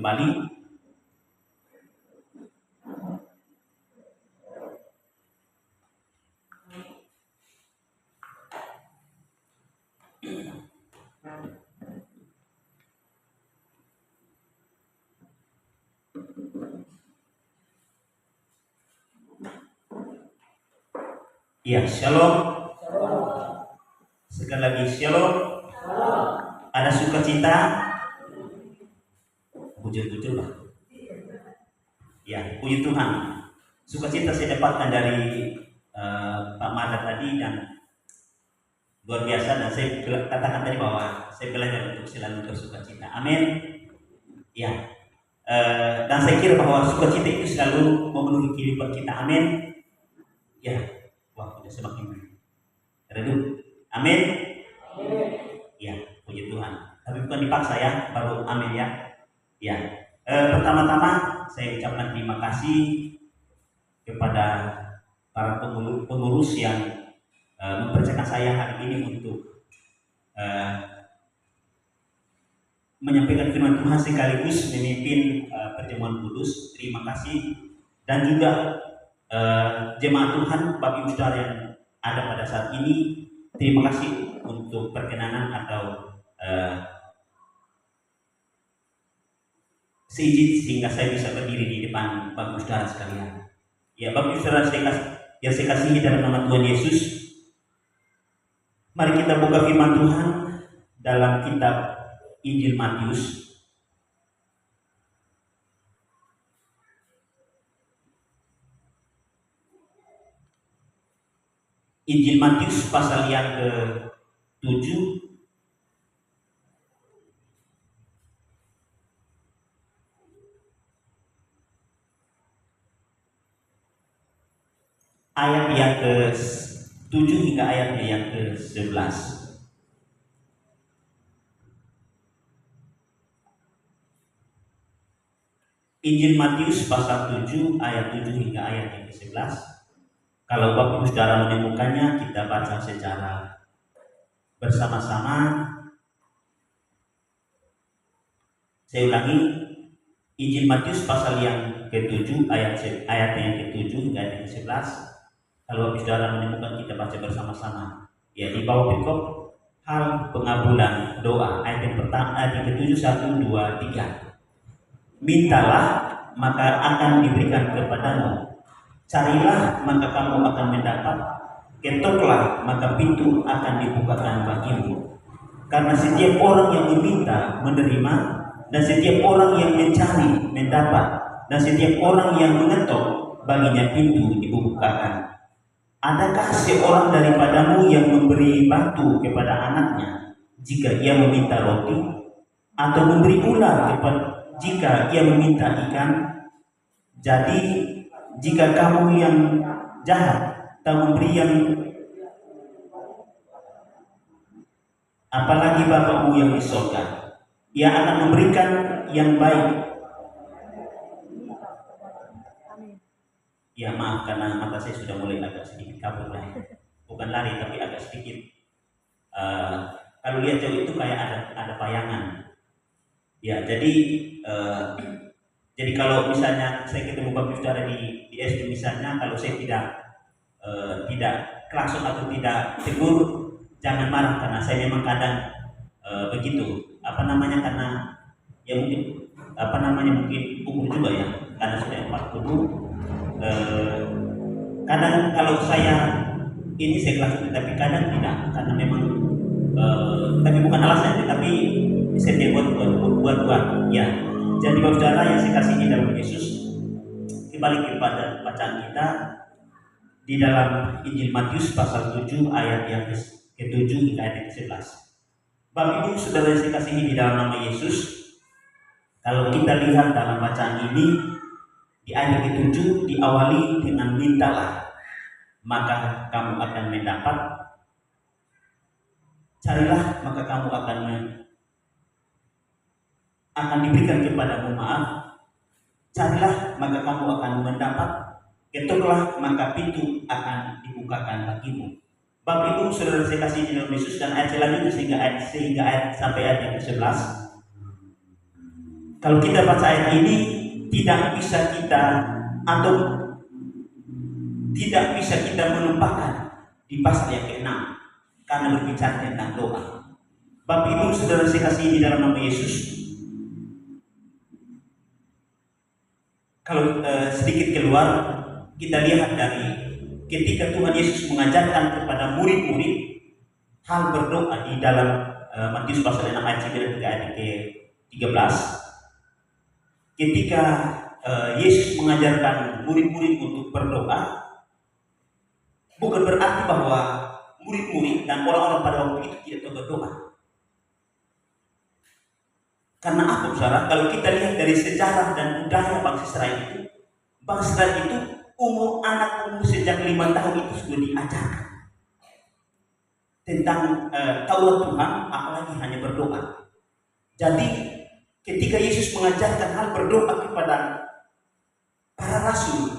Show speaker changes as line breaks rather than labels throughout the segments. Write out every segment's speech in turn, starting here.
kembali. Ya, shalom. Sekali lagi shalom. Ada sukacita? Bujur-bujur lah. Ya, puji Tuhan. Sukacita saya dapatkan dari Pak Mada tadi dan luar biasa, dan saya katakan tadi bahwa saya belajar untuk selalu bersukacita. Amin. Ya. Dan saya kira bahwa sukacita itu selalu memenuhi kehidupan kita. Amin. Ya. Wah, sudah semakin redup. Amin. Ya, puji Tuhan. Tapi bukan dipaksa ya, baru amin ya. Ya. Pertama-tama saya ucapkan terima kasih kepada para pengurus yang mempercayakan saya hari ini untuk menyampaikan firman Tuhan sekaligus memimpin pertemuan kudus. Terima kasih. Dan juga jemaat Tuhan, Bapak Ibu Saudara yang ada pada saat ini, terima kasih untuk perkenanan atau seizin sehingga saya bisa berdiri di depan Bapak Ibu Saudara sekalian. Ya, Bapak Ibu Saudara yang saya kasihi dalam nama Tuhan Yesus, mari kita buka firman Tuhan dalam kitab Injil Matius. Injil Matius pasal yang ke-7 ayat yang ke-7 hingga ayatnya yang ke-11. Injil Matius pasal 7 ayat 7 hingga ayat yang ke-11. Kalau Bapak Ibu Saudara menemukannya, kita baca secara bersama-sama. Saya ulangi, Injil Matius pasal yang ke-7 ayat yang ke-7 hingga ayat yang ke-11. Kalau Bapak Ibu Saudara menemukan, kita baca bersama-sama. Ya, di bawah perikop hal pengabulan doa ayat yang pertama, ayat yang ke-7, 1, 2, 3. Mintalah maka akan diberikan kepadamu. Carilah maka kamu akan mendapat. Ketoklah maka pintu akan dibukakan bagimu. Karena setiap orang yang meminta menerima, dan setiap orang yang mencari mendapat, dan setiap orang yang mengetok baginya pintu dibukakan. Adakah seorang daripadamu yang memberi batu kepada anaknya jika ia meminta roti, atau memberi ular jika ia meminta ikan? Jadi jika kamu yang jahat tak memberi yang, apalagi Bapakmu yang di surga, ia akan memberikan yang baik. Ya, maaf karena mata saya sudah mulai agak sedikit kabur lah. Bukan lari tapi agak sedikit. Kalau lihat jauh itu kayak ada bayangan. Ya, jadi kalau misalnya saya ketemu Bapak Saudara di SD misalnya, kalau saya tidak klakson atau tidak tegur, jangan marah karena saya memang kadang begitu. Karena ya mungkin umur juga ya, karena sudah 40. Kadang kalau saya ini saya klakson, tapi kadang tidak, karena memang tapi bukan alasan, tapi saya buat ya. Jadi Bapak Saudara yang saya kasihi dalam Yesus, kembali kepada bacaan kita di dalam Injil Matius pasal 7 ayat yang ke-7 hingga ayat yang ke-11. Bapak Ibu Saudara yang saya kasihi di dalam nama Yesus, kalau kita lihat dalam bacaan ini di ayat ke-7 diawali dengan mintalah maka kamu akan mendapat, carilah maka kamu akan diberikan kepadamu. Maaf, carilah maka kamu akan mendapat, ketoklah maka pintu akan dibukakan bagimu. Bapak Ibu Saudara saya kasih di dalam Yesus, dan ayat selanjutnya sehingga ayat sampai ayat yang ke-11. Kalau kita baca ayat ini, tidak bisa kita atau tidak bisa kita melupakan di pasal yang ke-6 karena berbicara tentang doa. Bapak Ibu Saudara saya kasih di dalam nama Yesus, kalau sedikit keluar, kita lihat dari ketika Tuhan Yesus mengajarkan kepada murid-murid hal berdoa di dalam Matius pasal 6 ayat 9 hingga ayat ke-13. Ketika Yesus mengajarkan murid-murid untuk berdoa, bukan berarti bahwa murid-murid dan orang-orang pada waktu itu tidak tahu berdoa. Karena apa, saudara? Kalau kita lihat dari sejarah dan budaya bangsa Israel itu anak umur sejak 5 tahun itu sudah diajarkan tentang Taurat Tuhan, apalagi hanya berdoa. Jadi ketika Yesus mengajarkan hal berdoa kepada para rasul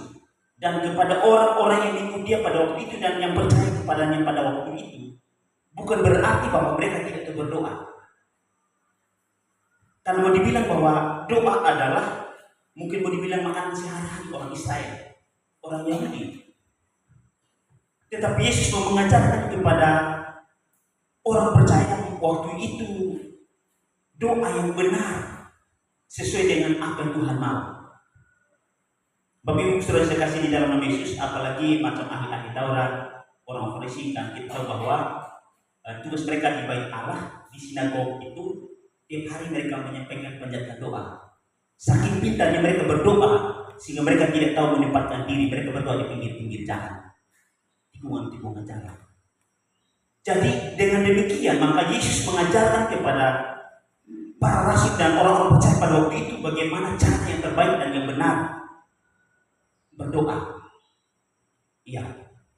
dan kepada orang-orang yang ikut dia pada waktu itu dan yang percaya kepadanya pada waktu itu, bukan berarti bahwa mereka tidak tahu berdoa. Karena mau dibilang bahwa doa adalah mungkin mau dibilang makanan sehari-hari orang Israel, orang Yahudi. Tetapi Yesus mau mengajarkan kepada orang percaya waktu itu doa yang benar sesuai dengan apa yang Tuhan mau. Bapak Ibu Saudara saya kasih di dalam nama Yesus, apalagi macam ahli-ahli Taurat, orang Farisi, dan kita tahu bahwa tugas mereka di bait Allah di sinagog itu tiap hari mereka menyampaikan panjatan doa. Saking pintarnya mereka berdoa sehingga mereka tidak tahu menempatkan diri, mereka berdoa di pinggir-pinggir jalan, tikungan-tikungan jalan. Jadi dengan demikian maka Yesus mengajarkan kepada para rasul dan orang-orang percaya pada waktu itu bagaimana cara yang terbaik dan yang benar berdoa. Iya,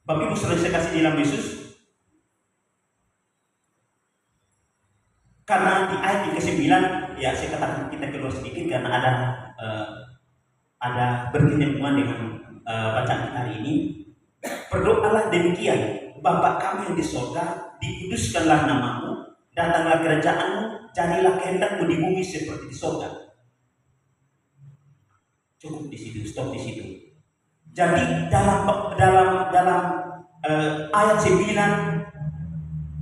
Bapak Ibu Saudara saya kasih di dalam Yesus, karena di ayat yang ke-9, ya saya katakan kita keluar sedikit karena ada berkenyambungan dengan bacaan kita hari ini. Berdoalah demikian, Bapa kami yang di sorga, dikuduskanlah namamu, datanglah kerajaanmu, jadilah kehendakmu di bumi seperti di sorga. Cukup di situ, stop di situ. Jadi dalam ayat 9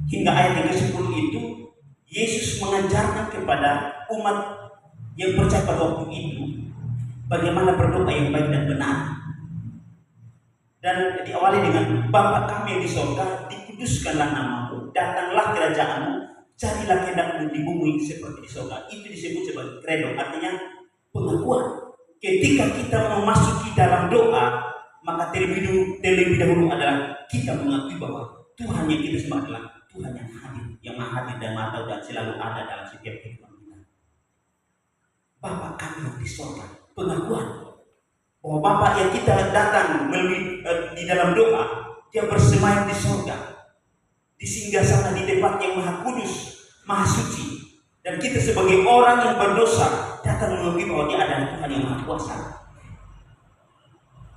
hingga ayat yang ke-10 itu Yesus mengajarkan kepada umat yang percaya pada waktu itu bagaimana berdoa yang baik dan benar. Dan diawali dengan Bapa kami yang di sorga, dikuduskanlah namamu, datanglah kerajaanmu, jadilah kehendakmu di bumi seperti di sorga. Itu disebut sebagai credo, artinya pengakuan. Ketika kita memasuki dalam doa, maka terlebih dahulu adalah kita mengakui bahwa Tuhan yang kita sembah adalah Tuhan yang hadir, yang maha hadir dan maha tahu dan selalu ada dalam setiap kehidupan kita. Bapa kami yang di sorga, pengakuan bahwa Bapa yang kita datang melalui di dalam doa, dia bersemayam di sorga, di singgasana di tempat yang maha kudus, maha suci. Dan kita sebagai orang yang berdosa datang mengakui bahwa dia adalah Tuhan yang maha kuasa.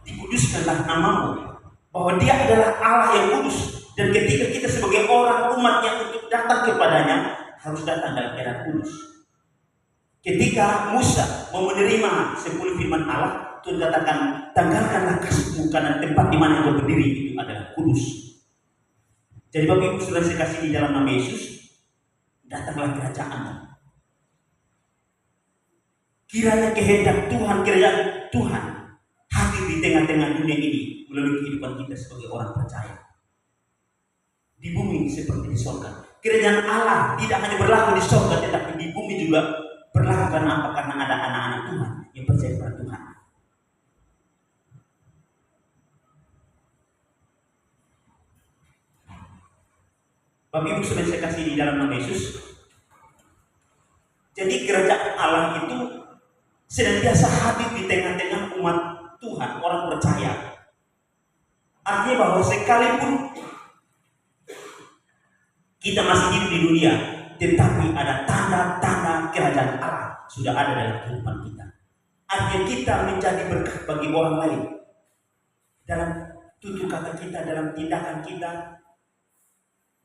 Dikuduskanlah namamu, bahwa dia adalah Allah yang kudus. Dan ketika kita sebagai orang umatnya untuk datang kepadanya, harus datang dalam keadaan kudus. Ketika Musa mau menerima 10 firman Allah, Tuhan katakan, tanggalkanlah kasutmu karena tempat di mana engkau berdiri itu adalah kudus. Jadi Bapak Ibu Saudara saya kasih di dalam nama Yesus, datanglah kerajaanmu. Kiranya kehendak Tuhan, kiranya Tuhan hadir di tengah-tengah dunia ini melalui kehidupan kita sebagai orang percaya. Di bumi seperti di sorga. Kerajaan Allah tidak hanya berlaku di sorga, tetapi di bumi juga berlaku. Karena apa? Karena ada anak-anak Tuhan yang percaya pada Tuhan. Bapak Ibu sudah saya kasih di dalam nama Yesus. Jadi kerajaan Allah itu senantiasa hadir di tengah-tengah umat Tuhan, orang percaya. Artinya bahwa sekalipun kita masih hidup di dunia, tetapi ada tanda-tanda kerajaan Allah sudah ada dalam kehidupan kita. Artinya kita menjadi berkat bagi orang lain dalam tutur kata kita, dalam tindakan kita,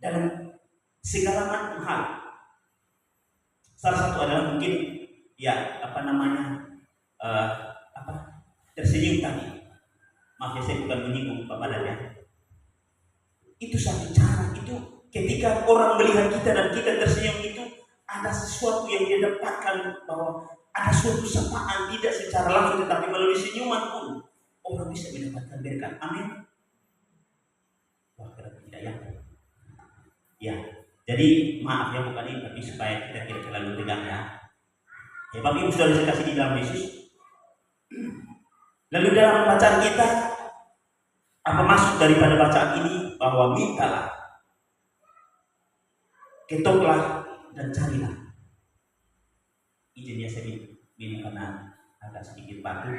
dalam segala macam hal. Salah satu adalah mungkin ya apa namanya apa tersenyum tadi. Maaf ya, saya bukan menyinggung Pak Badan ya. Itu satu cara, itu ketika orang melihat kita dan kita tersenyum itu ada sesuatu yang dia dapatkan, bahwa ada suatu sapaan tidak secara langsung tetapi melalui senyuman pun orang bisa mendapatkan berkat. Amin. Wah, kenapa tidak ya? Ya, jadi maaf ya bukan ini, tapi supaya kita tidak terlalu tegang ya. Ya, Bapak Ibu sudah saya kasih di dalam Yesus. Lalu dalam bacaan kita, apa maksud daripada bacaan ini? Bahwa mintalah, ketoklah, dan carilah. Izinnya saya minum karena agak sedikit batuk.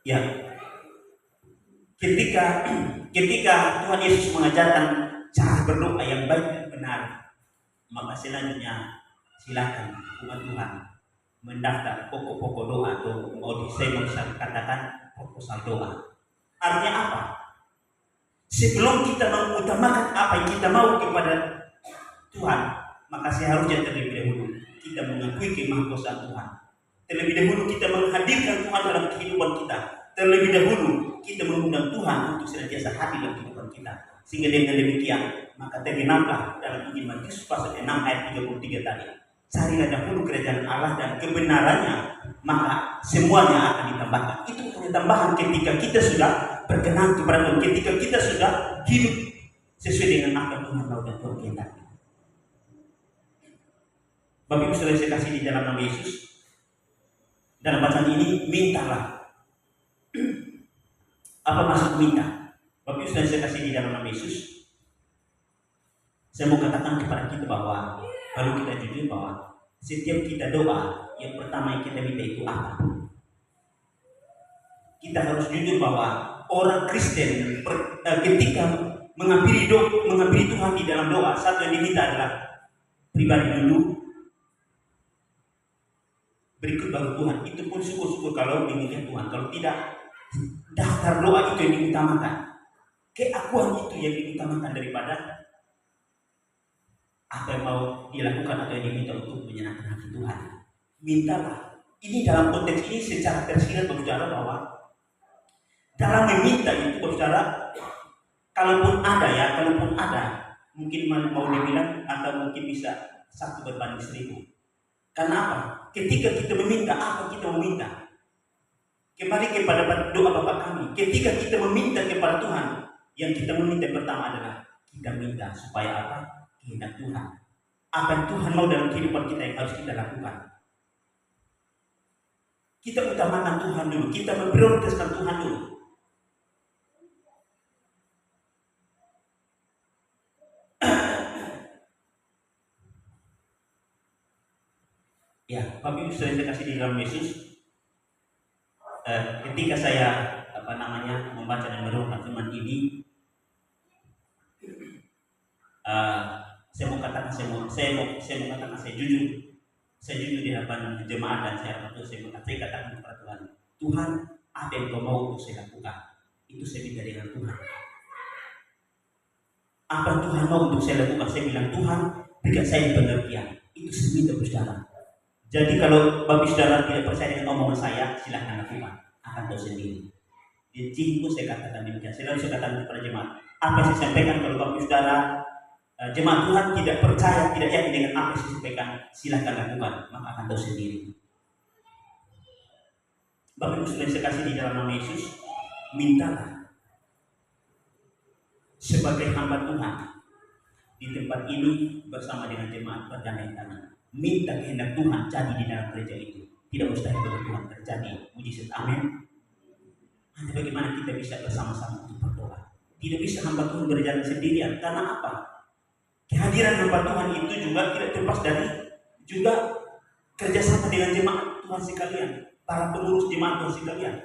Ya, ketika Tuhan Yesus mengajarkan cara berdoa yang baik dan benar, maka selanjutnya silakan umat Tuhan mendaftar pokok-pokok doa, atau saya mau katakan proposal doa. Artinya apa? Sebelum kita mengutamakan apa yang kita mau kepada Tuhan, maka seharusnya terlebih dahulu kita mengakui kemahakuasaan Tuhan. Terlebih dahulu kita menghadirkan Tuhan dalam kehidupan kita. Terlebih dahulu kita mengundang Tuhan untuk senantiasa hadir dalam kehidupan kita. Sehingga dengan demikian, maka tergenaplah dalam Injil Matius pasal 6 ayat 33 tadi. Carilah dahulu kerajaan Allah dan kebenarannya, maka semuanya akan ditambahkan. Itu hanya tambahan ketika kita sudah berkenan kepada Tuhan, ketika kita sudah hidup sesuai dengan apa yang Tuhan mau dan Tuhan kehendaki. Bapak Ibu sudah saya kasih di dalam nama Yesus. Dalam bacaan ini, mintalah. Apa maksud minta? Bapak Ibu sudah saya kasih di dalam nama Yesus. Saya mau katakan kepada kita bahwa kalau kita jujur bahwa setiap kita doa, yang pertama yang kita minta itu apa? Kita harus jujur bahwa orang Kristen ketika menghampiri Tuhan di dalam doa, satu yang diminta adalah pribadi dulu, berikut baru Tuhan. Itu pun syukur-syukur kalau diminta Tuhan. Kalau tidak, daftar doa itu yang diutamakan. Keakuan itu yang diutamakan daripada apa yang mau dilakukan atau yang diminta untuk menyenangkan hati Tuhan. Mintalah. Ini dalam konteks ini secara tersirat berbicara bahwa dalam meminta itu berbicara, kalaupun ada, mungkin mau dibilang atau mungkin bisa 1 berbanding 1000. Karena apa? Ketika kita meminta, apa kita meminta? Kembali kepada doa Bapa kami. Ketika kita meminta kepada Tuhan, yang kita meminta pertama adalah kita minta supaya apa? Kehendak Tuhan. Apa yang Tuhan mau dalam kehidupan kita yang harus kita lakukan. Kita utamakan Tuhan dulu. Kita memprioritaskan Tuhan dulu. Ya, Bapak Ibu sudah saya kasih di dalam Yesus. Ketika saya membaca dan merenungkan firman ini, saya mau katakan saya jujur di hadapan jemaat, dan saya katakan kepada Tuhan, Tuhan, apa yang Kau mau untuk saya lakukan? Itu saya minta dengan Tuhan. Apa yang Tuhan mau untuk saya lakukan? Saya bilang, Tuhan, berikan saya pengertian. Itu saya minta saudara. Jadi kalau Bapak Saudara tidak percaya dengan omongan saya, silahkan lakukan, akan tahu sendiri. Di sini pun saya katakan demikian. Saya katakan kepada jemaat, apa yang saya sampaikan kalau Bapak Saudara jemaat Tuhan tidak percaya, tidak yakin dengan apa yang saya sampaikan, silahkan lakukan, maka akan tahu sendiri. Bapak Ibu sudah saya kasih di dalam nama Yesus, mintalah sebagai hamba Tuhan di tempat ini bersama dengan jemaat bergandeng tangan. Minta kehendak Tuhan jadi di dalam gereja itu. Tidak mustahil bagi Tuhan terjadi mujizat. Amin. Hanya bagaimana kita bisa bersama-sama untuk berdoa. Tidak bisa hamba Tuhan berjalan sendirian. Karena apa? Kehadiran hamba Tuhan itu juga tidak terlepas dari juga kerjasama dengan jemaat Tuhan sekalian, para pengurus jemaat Tuhan sekalian.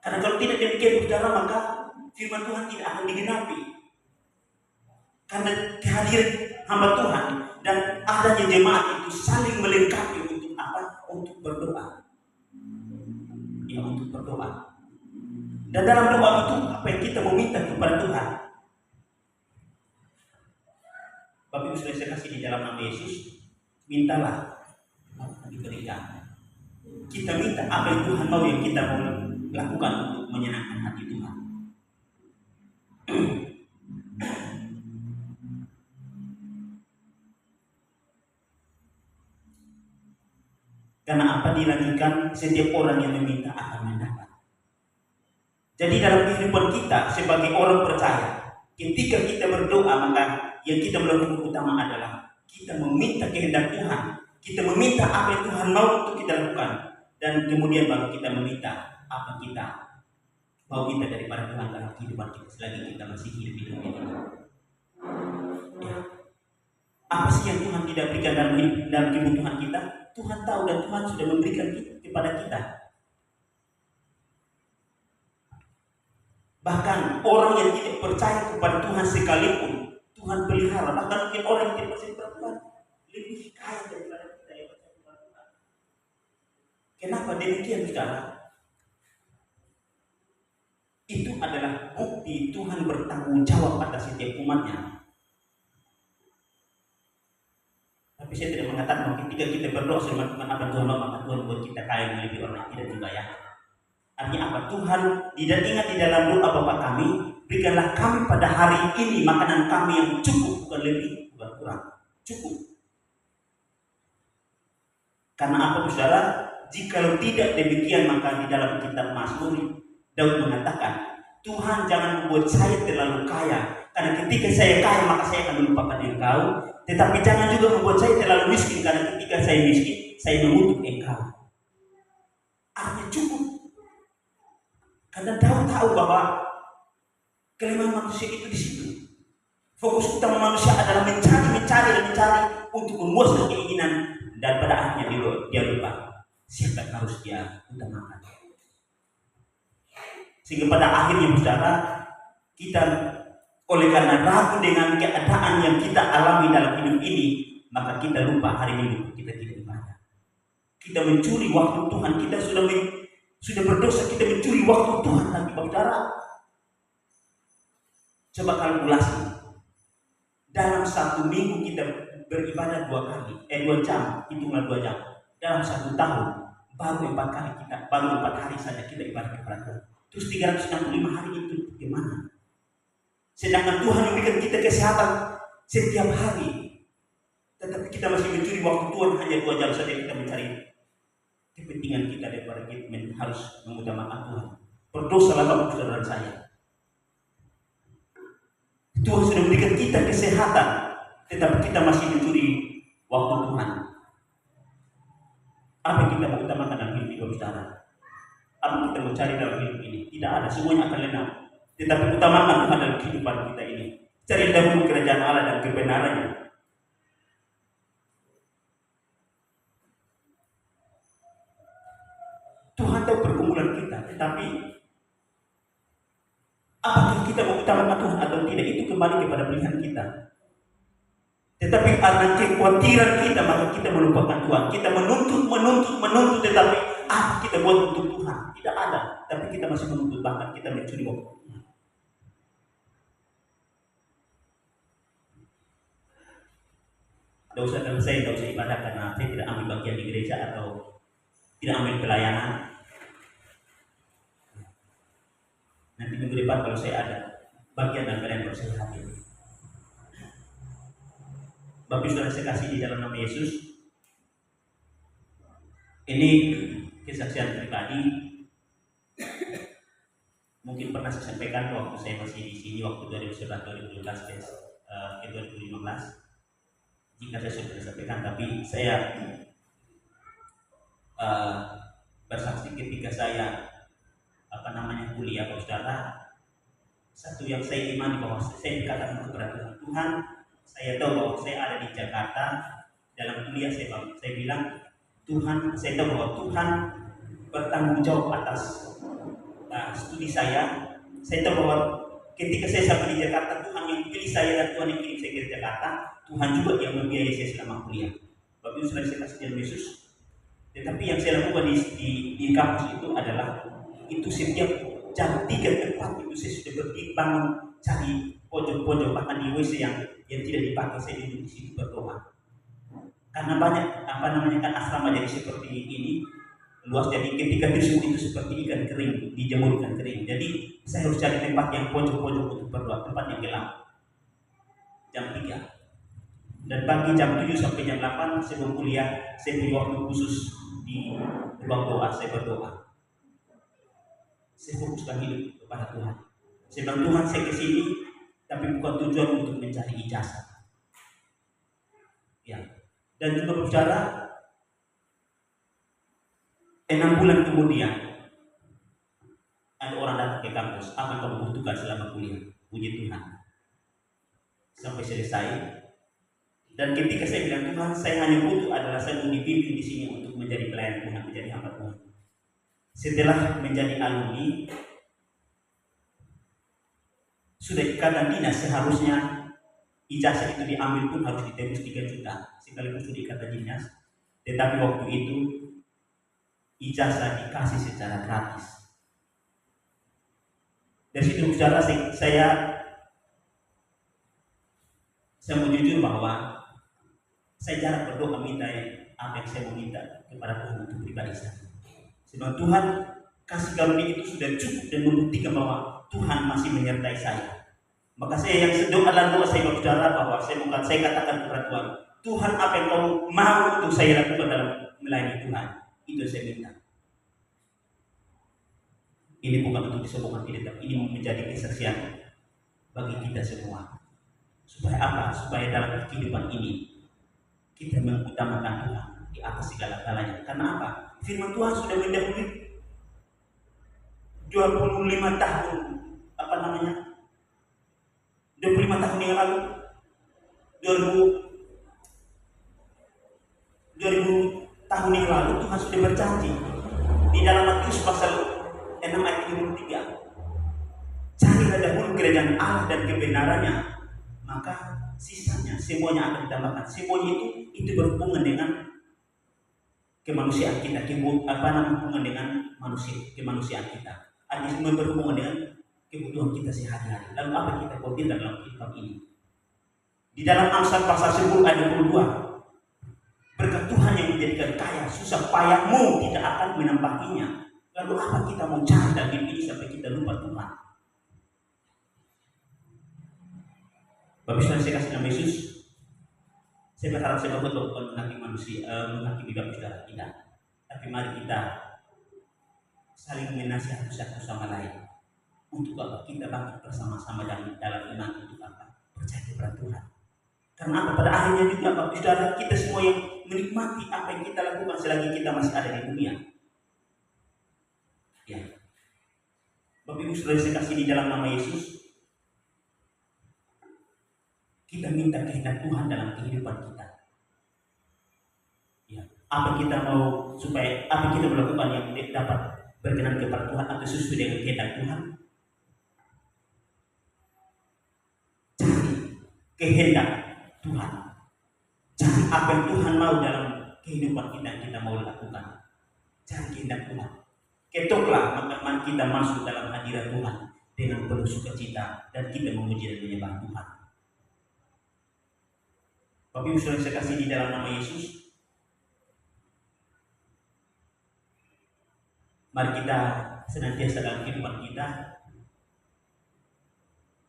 Karena kalau tidak demikian saudara, maka firman Tuhan tidak akan digenapi. Karena kehadiran hamba Tuhan dan adanya jemaat itu saling melengkapi untuk apa? Untuk berdoa. Ya, untuk berdoa. Dan dalam doa itu apa yang kita meminta kepada Tuhan, Bapak Ibu sudah saya kasih di dalam nama Yesus, mintalah akan diberikan. Kita minta apa yang Tuhan mau, yang kita mau lakukan untuk menyenangkan hati Tuhan. Karena apa dilanjutkan, setiap orang yang meminta akan mendapat. Jadi dalam kehidupan kita sebagai orang percaya, ketika kita berdoa, maka yang kita melakukan utama adalah kita meminta kehendak Tuhan. Kita meminta apa yang Tuhan mau untuk kita lakukan. Dan kemudian baru kita meminta apa kita mau minta daripada Tuhan dalam kehidupan kita selagi kita masih hidup ini. Ya. Apa sih yang Tuhan tidak berikan dalam kebutuhan kita? Tuhan tahu dan Tuhan sudah memberikan kepada kita. Bahkan orang yang tidak percaya kepada Tuhan sekalipun Tuhan pelihara. Bahkan mungkin orang yang tidak percaya kepada Tuhan lebih kaya daripada kita yang percaya kepada Tuhan. Kenapa demikian, saudara? Itu adalah bukti Tuhan bertanggung jawab atas setiap umatnya. Tapi saya tidak mengatakan bahwa ketika kita berdoa sama Tuhan apa Tuhan mau, maka Tuhan buat kita kaya melebihi orang, tidak juga ya. Artinya apa? Tuhan tidak ingat di dalam doa Bapa kami, berikanlah kami pada hari ini makanan kami yang cukup, bukan lebih, bukan kurang, cukup. Karena apa, saudara? Jikalau tidak demikian, maka di dalam kitab Mazmur Daud mengatakan, Tuhan jangan membuat saya terlalu kaya, karena ketika saya kaya maka saya akan melupakan Engkau. Tetapi jangan juga membuat saya terlalu miskin, karena ketika saya miskin saya mengutuk Engkau. Artinya cukup. Karena Daud tahu bahwa kelemahan manusia itu di situ. Fokus utama manusia adalah mencari untuk memuaskan keinginan, dan pada akhirnya dia lupa siapa yang harus dia utamakan. Sehingga pada akhirnya, saudara, kita oleh karena ragu dengan keadaan yang kita alami dalam hidup ini, maka kita lupa hari Minggu kita tidak ibadah. Kita mencuri waktu Tuhan, kita sudah berdosa, kita mencuri waktu Tuhan lagi, saudara. Coba kalkulasi. Dalam satu minggu kita beribadah 2 jam, hitunglah 2 jam. Dalam 1 tahun baru 4 hari saja kita ibadah kepada Tuhan. Terus 365 hari itu bagaimana? Sedangkan Tuhan memberikan kita kesehatan setiap hari, tetapi kita masih mencuri waktu Tuhan hanya 2 jam saja kita mencari kepentingan kita daripada kita harus mengutamakan Tuhan. Berdosalah kamu, saudara saya. Tuhan sudah memberikan kita kesehatan, tetapi kita masih mencuri waktu Tuhan. Apa yang kita mau utamakan dalam hidup saudara? Apa yang kita mau cari dalam hidup ini? Tidak ada, semuanya akan lenyap. Tetapi utamakan Tuhan dalam kehidupan kita ini. Cari dahulu kerajaan Allah dan kebenarannya. Tuhan tahu pergumulan kita, tetapi apakah kita mau utamakan Tuhan atau tidak, itu kembali kepada pilihan kita. Tetapi karena kekhawatiran kita, maka kita melupakan Tuhan. Kita menuntut, tetapi apa kita buat untuk Tuhan? Tidak ada. Tapi kita masih menuntut, bahkan kita mencuri waktu. Tidak usah ibadah karena saya tidak ambil bagian di gereja atau tidak ambil pelayanan. Nanti minggu depan kalau saya ada bagian dan kalian baru saya hadir. Bapak sudah saya kasih di dalam nama Yesus. Ini kesaksian pribadi. Mungkin pernah saya sampaikan waktu saya masih di sini waktu 2011, 2012 ke 2015. Jika saya sudah sampaikan, tapi saya bersaksi ketika saya kuliah, saudara. Satu yang saya imani bahwa saya dikatakan kepada Tuhan, saya tahu bahwa saya ada di Jakarta dalam kuliah. Saya bilang, Tuhan, saya tahu bahwa Tuhan bertanggung jawab atas studi saya. Saya tahu bahwa ketika saya sampai di Jakarta, Tuhan yang pilih saya dan Tuhan yang kirim saya ke Jakarta. Tuhan juga yang membiayai saya selama kuliah. Bapak Ibu sudah saya kasih dalam Yesus. Tetapi yang saya lakukan di kampus itu adalah itu setiap jam 3 tepat itu saya sudah berdiri bangun cari pojok-pojok bahkan di WC yang tidak dipakai, saya duduk di situ berdoa. Karena banyak kan asrama jadi seperti ini luas, jadi ketika tisu itu seperti ikan kering, dijemurkan kering. Jadi saya harus cari tempat yang pojok-pojok untuk berdoa, tempat yang gelap. Jam 3 dan pagi jam 7 sampai jam 8 sebelum kuliah saya punya waktu khusus di ruang doa, saya berdoa. Saya fokuskan hidup kepada Tuhan. Saya bilang, Tuhan saya kesini tapi bukan tujuan untuk mencari ijazah. Ya. Dan juga saudara, 6 bulan kemudian ada orang datang ke kampus, apa yang kamu butuhkan selama kuliah? Puji Tuhan. Sampai selesai. Dan ketika saya bilang, Tuhan saya hanya butuh adalah saya mau dibimbing di sini untuk menjadi pelayan Tuhan, menjadi hamba Tuhan. Setelah menjadi alumni, sudah ikatan dinas, seharusnya ijazah itu diambil pun harus ditebus 3 juta sekaligus sudah ikatan dinas. Tetapi waktu itu ijazah dikasih secara gratis. Dari situ saudara, saya mau jujur bahwa saya jarang berdoa minta apa yang saya mau minta kepada Tuhan untuk pribadi saya. Sebab Tuhan kasih karunia itu sudah cukup dan membuktikan bahwa Tuhan masih menyertai saya. Maka saya yang doa saya saudara bahwa saya katakan kepada Tuhan, Tuhan apa yang kamu mau untuk saya lakukan dalam melayani Tuhan, itu saya minta. Ini bukan untuk disombongkan tidak, ini menjadi kesaksian bagi kita semua. Supaya apa? Supaya dalam kehidupan ini kita mengutamakan Tuhan di atas segala-galanya. Karena apa? Firman Tuhan sudah mendahului 25 tahun 25 tahun yang lalu, 2000 tahun yang lalu Tuhan sudah berjanji di dalam Matius pasal 6 ayat 23, carilah dahulu kerajaan Allah dan kebenarannya, maka sisanya semuanya akan ditambahkan. Semuanya itu berhubungan dengan kemanusiaan kita, hubungan dengan kemanusiaan kita. Artinya semua berhubungan dengan kebutuhan kita sehari-hari. Lalu apa yang kita butuhkan dalam kehidupan ini? Di dalam Amsal pasal 10 ayat 22, berkat Tuhan yang menjadikan kaya, susah payahmu tidak akan menambahinya. Lalu apa kita mau cari dalam hidup ini sampai kita lupa Tuhan? Bapak Ibu saya kasih nama Yesus, saya berharap saya bukan menghakimi manusia, menghakimi Bapak Saudara tidak. Tapi mari kita saling menasihati satu sama lain. Untuk apa? Kita bangkit bersama-sama dalam iman untuk apa? Percaya kepada Tuhan. Karena apa? Pada akhirnya juga Bapak Saudara, kita semua yang menikmati apa yang kita lakukan selagi kita masih ada di dunia. Ya. Bapak Ibu Saudara saya kasih di dalam nama Yesus, kita minta kehendak Tuhan dalam kehidupan kita. Ya. Apa kita mau supaya apa kita melakukan yang dapat berkenan kepada Tuhan atau sesuai dengan kehendak Tuhan? Kehendak Tuhan. Cari apa yang Tuhan mau dalam kehidupan kita yang kita mau lakukan. Cari kehendak Tuhan. Ketoklah maka kita masuk dalam hadirat Tuhan dengan penuh sukacita dan kita memuji dan menyembah Tuhan. Bapak Ibu Saudara saya kasih di dalam nama Yesus, mari kita senantiasa dalam kehidupan kita.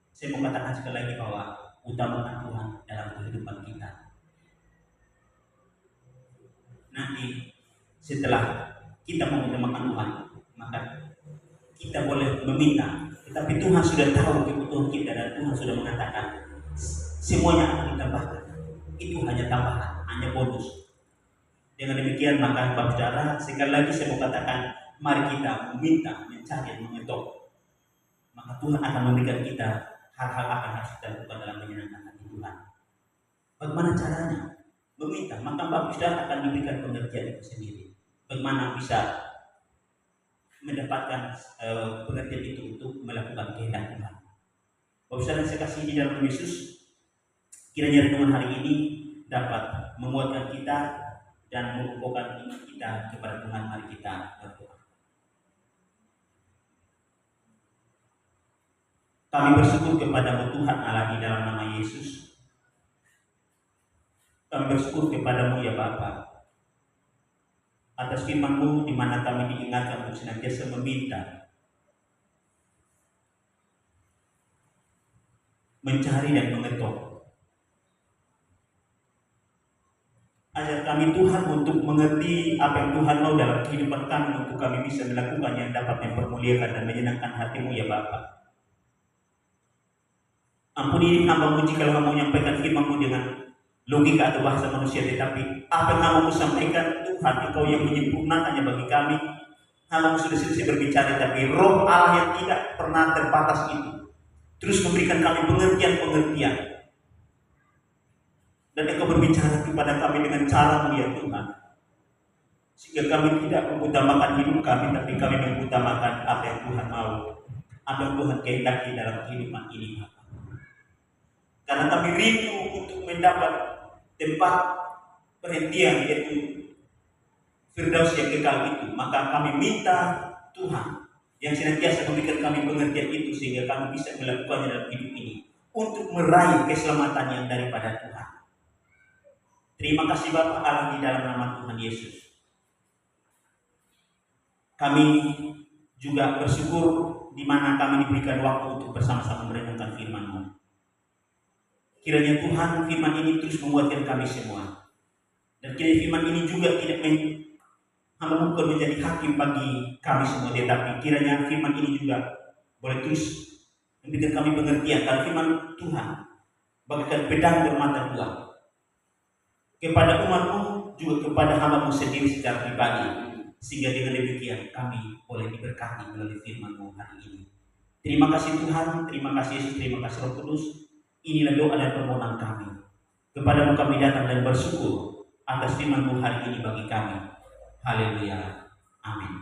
Saya mau katakan sekali lagi bahwa utamakan Tuhan dalam kehidupan kita. Nanti setelah kita mengutamakan Tuhan, maka kita boleh meminta. Tetapi Tuhan sudah tahu kebutuhan kita dan Tuhan sudah mengatakan semuanya akan ditambahkan. Itu hanya tambahan, hanya bonus. Dengan demikian maka Bapak Saudara, sekali lagi saya mau katakan, mari kita meminta, mencari, mengetok. Maka Tuhan akan memberikan kita hal-hal apa yang harus kita lakukan dalam menyenangkan hati Tuhan. Bagaimana caranya? Meminta, maka Bapak Saudara akan diberikan pengertian itu sendiri. Bagaimana bisa mendapatkan pengertian itu untuk melakukan kehendak Tuhan. Bapak Saudara saya kasih di dalam Yesus, kiranya renungan hari ini dapat menguatkan kita dan mengukuhkan iman kita kepada Tuhan. Mari kita berdoa. Kami bersyukur kepadamu Tuhan Allah di dalam nama Yesus. Kami bersyukur kepadamu ya Bapa atas firman-Mu di mana kami diingatkan untuk senantiasa meminta, mencari dan mengetok. Ajar kami Tuhan untuk mengerti apa yang Tuhan mau dalam kehidupan kami, untuk kami bisa melakukan yang dapat mempermuliakan dan menyenangkan hati-Mu ya Bapa. Ampuni hamba-Mu jika hamba menyampaikan firman-Mu dengan logika atau bahasa manusia, tetapi apa yang hamba-Mu sampaikan Tuhan, Engkau yang menyempurnakannya bagi kami. Hamba-Mu sudah selesai berbicara, tapi Roh Allah yang tidak pernah terbatas itu terus memberikan kami pengertian-pengertian, dan Engkau berbicara kepada kami dengan cara-Mu ya Tuhan, sehingga kami tidak mengutamakan hidup kami, tapi kami mengutamakan apa yang Tuhan mau, apa yang Tuhan kehendaki dalam kehidupan ini. Karena kami rindu untuk mendapat tempat perhentian, yaitu Firdaus yang kekal itu, maka kami minta Tuhan yang senantiasa memberikan kami pengertian itu, sehingga kami bisa melakukannya dalam hidup ini untuk meraih keselamatan yang daripada Tuhan. Terima kasih Bapa Allah di dalam nama Tuhan Yesus. Kami juga bersyukur di mana kami diberikan waktu untuk bersama-sama merenungkan firman-Mu. Kiranya Tuhan firman ini terus menguatkan kami semua, dan kiranya firman ini juga tidak bukan menjadi hakim bagi kami semua, tetapi kiranya firman ini juga boleh terus memberikan kami pengertian. Karena firman Tuhan bagaikan pedang bermata dua kepada umat-Mu, juga kepada hamba-Mu sendiri secara pribadi, sehingga dengan demikian kami boleh diberkati melalui firman-Mu hari ini. Terima kasih Tuhan, terima kasih Yesus, terima kasih Roh Kudus. Inilah doa dan permohonan kami. Kepadamu kami datang dan bersyukur atas firman-Mu hari ini bagi kami. Haleluya. Amin.